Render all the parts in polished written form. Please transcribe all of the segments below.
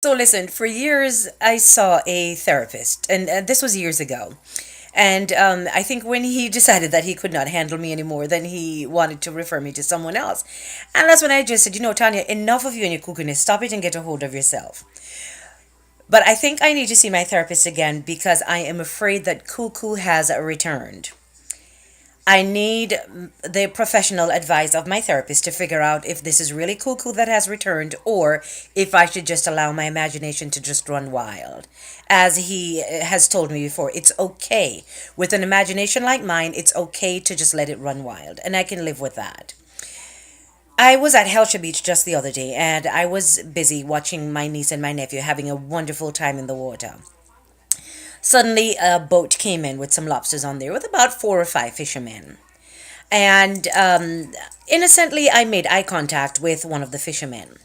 So listen, for years I saw a therapist, and this was years ago. And I think when he decided that he could not handle me anymore, then he wanted to refer me to someone else. And that's when I just said, Tanya, enough of you and your cuckoo. Stop it and get a hold of yourself. But I think I need to see my therapist again because I am afraid that cuckoo has returned. I need the professional advice of my therapist to figure out if this is really cuckoo that has returned or if I should just allow my imagination to just run wild. As he has told me before, it's okay. With an imagination like mine, it's okay to just let it run wild, and I can live with that. I was at Helsha Beach just the other day and I was busy watching my niece and my nephew having a wonderful time in the water. Suddenly, a boat came in with some lobsters on there with about four or five fishermen. And innocently, I made eye contact with one of the fishermen.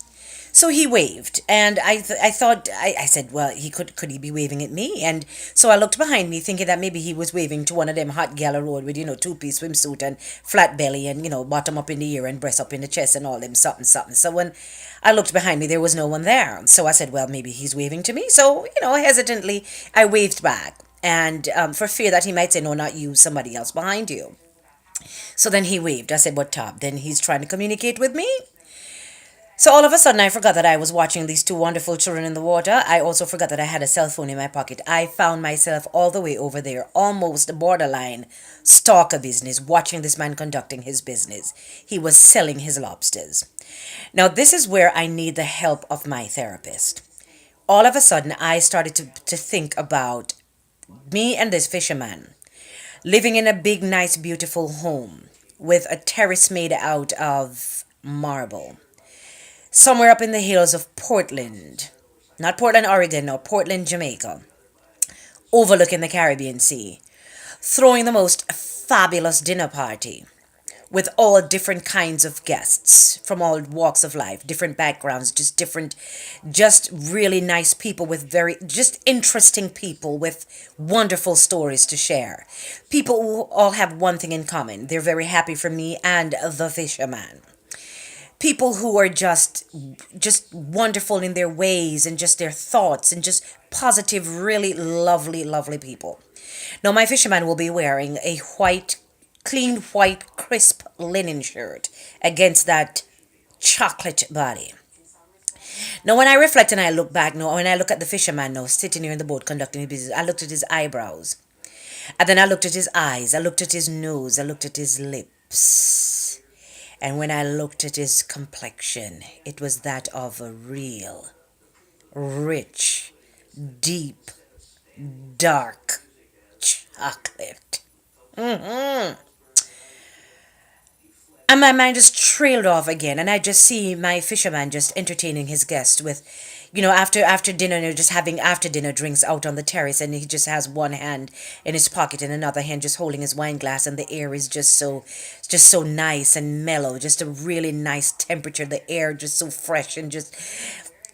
So he waved, and I thought I said, well, he could he be waving at me? And so I looked behind me, thinking that maybe he was waving to one of them hot gala road with two-piece swimsuit and flat belly and bottom up in the ear and breast up in the chest and all them something something. So when I looked behind me, there was no one there. So I said, well, maybe he's waving to me. So hesitantly, I waved back, and for fear that he might say, no, not you, somebody else behind you. So then he waved. I said, what top? Then he's trying to communicate with me. So all of a sudden, I forgot that I was watching these two wonderful children in the water. I also forgot that I had a cell phone in my pocket. I found myself all the way over there, almost borderline stalker business, watching this man conducting his business. He was selling his lobsters. Now, this is where I need the help of my therapist. All of a sudden, I started to think about me and this fisherman living in a big, nice, beautiful home with a terrace made out of marble somewhere up in the hills of Portland, not Portland, Oregon, no, Portland, Jamaica, overlooking the Caribbean Sea, throwing the most fabulous dinner party with all different kinds of guests from all walks of life, different backgrounds, just really nice people with very, just interesting people with wonderful stories to share. People who all have one thing in common. They're very happy for me and the fisherman. People who are just wonderful in their ways and just their thoughts and just positive, really lovely, lovely people. Now, my fisherman will be wearing a white, clean white, crisp linen shirt against that chocolate body. Now, when I reflect and I look back, now, when I look at the fisherman now sitting here in the boat conducting his business, I looked at his eyebrows. And then I looked at his eyes. I looked at his nose. I looked at his lips. And when I looked at his complexion, it was that of a real, rich, deep, dark chocolate. Mm-hmm. And my mind just trailed off again, and I just see my fisherman just entertaining his guest with, after dinner, just having after dinner drinks out on the terrace, and he just has one hand in his pocket and another hand just holding his wine glass, and the air is just so nice and mellow, just a really nice temperature. The air just so fresh and just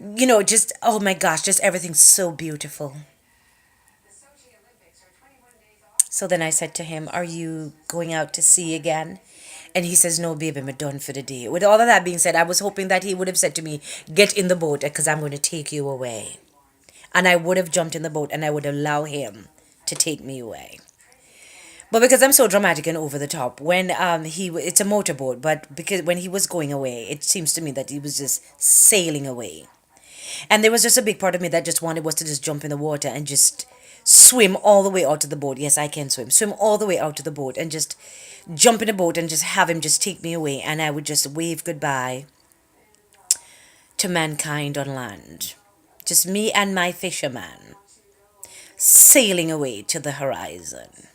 oh my gosh, just everything's so beautiful. So then I said to him, are you going out to sea again? And he says, no, baby, I'm done for the day. With all of that being said, I was hoping that he would have said to me, get in the boat because I'm going to take you away. And I would have jumped in the boat and I would allow him to take me away. But because I'm so dramatic and over the top, when it's a motorboat, but because when he was going away, it seems to me that he was just sailing away. And there was just a big part of me that just wanted was to just jump in the water and just swim all the way out to the boat. Yes, I can swim. Swim all the way out to the boat and just jump in the boat and just have him just take me away. And I would just wave goodbye to mankind on land. Just me and my fisherman sailing away to the horizon.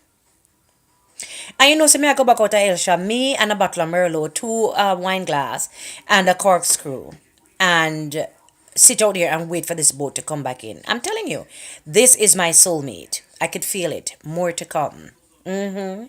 And so me I go back out to Elsha, me and a bottle of Merlot, two wine glass and a corkscrew. And sit out here and wait for this boat to come back in. I'm telling you, this is my soulmate. I could feel it. More to come. Mm-hmm.